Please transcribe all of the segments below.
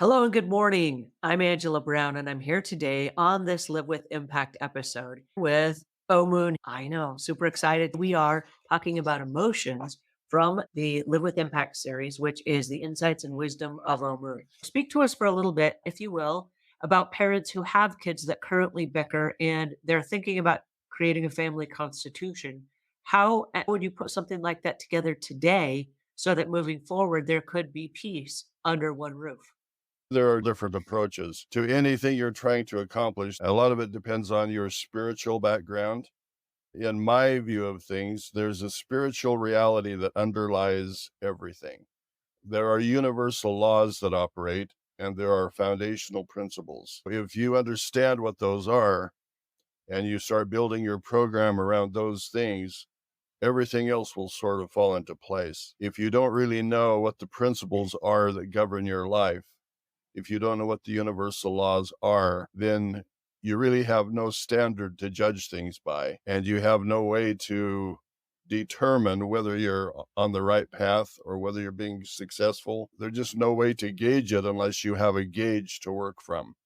Hello and good morning. I'm Angela Brown, and I'm here today on this Live with Impact episode with Omuugn. I know, super excited. We are talking about emotions from the Live with Impact series, which is the insights and wisdom of Omuugn. Speak to us for a little bit, if you will, about parents who have kids that currently bicker and they're thinking about creating a family constitution. How would you put something like that together today so that moving forward there could be peace under one roof? There are different approaches to anything you're trying to accomplish. A lot of it depends on your spiritual background. In my view of things, there's a spiritual reality that underlies everything. There are universal laws that operate, and there are foundational principles. If you understand what those are and you start building your program around those things, everything else will sort of fall into place. If you don't really know what the principles are that govern your life, if you don't know what the universal laws are, then you really have no standard to judge things by, and you have no way to determine whether you're on the right path or whether you're being successful. There's just no way to gauge it unless you have a gauge to work from.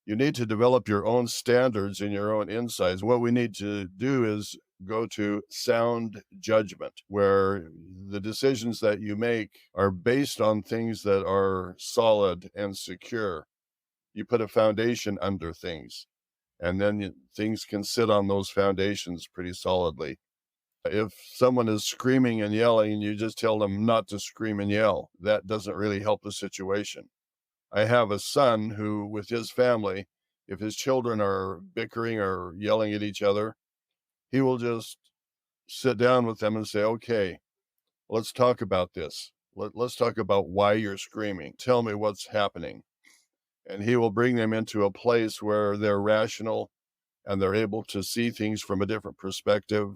You need to develop your own standards and your own insights. What we need to do is go to sound judgment, where the decisions that you make are based on things that are solid and secure. You put a foundation under things, and then things can sit on those foundations pretty solidly. If someone is screaming and yelling, and you just tell them not to scream and yell, that doesn't really help the situation. I have a son who, with his family, if his children are bickering or yelling at each other, he will just sit down with them and say, "Okay, let's talk about this. Let's talk about why you're screaming. Tell me what's happening." And he will bring them into a place where they're rational and they're able to see things from a different perspective.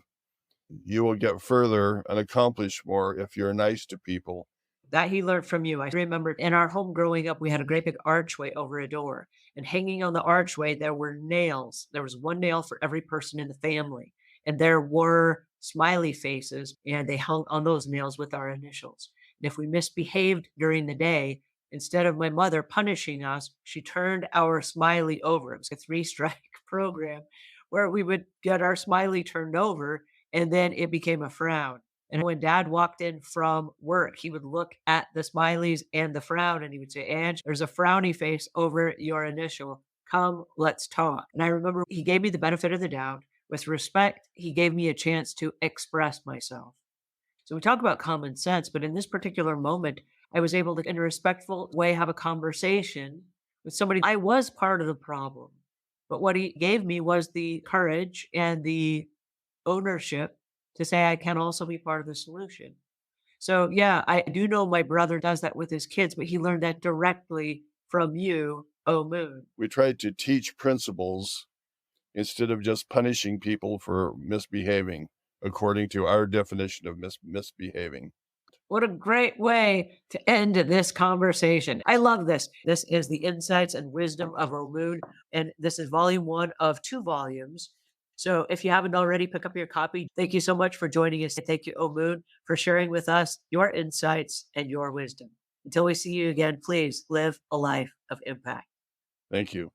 You will get further and accomplish more if you're nice to people. That he learned from you. I remember in our home growing up, we had a great big archway over a door, and hanging on the archway, there were nails. There was one nail for every person in the family, and there were smiley faces, and they hung on those nails with our initials. And if we misbehaved during the day, instead of my mother punishing us, she turned our smiley over. It was a three-strike program where we would get our smiley turned over, and then it became a frown. And when dad walked in from work, he would look at the smileys and the frown and he would say, Ange, there's a frowny face over your initial. Come, let's talk. And I remember he gave me the benefit of the doubt. With respect, he gave me a chance to express myself. So we talk about common sense, but in this particular moment, I was able to, in a respectful way, have a conversation with somebody. I was part of the problem, but what he gave me was the courage and the ownership to say I can also be part of the solution. So, yeah, I do know my brother does that with his kids, but he learned that directly from you, Oh Moon. We try to teach principles instead of just punishing people for misbehaving according to our definition of misbehaving. What a great way to end this conversation. I love this. This is the insights and wisdom of Omuugn, and this is volume one of two volumes. So if you haven't already, pick up your copy. Thank you so much for joining us. Thank you, Omuugn, for sharing with us your insights and your wisdom. Until we see you again, please live a life of impact. Thank you.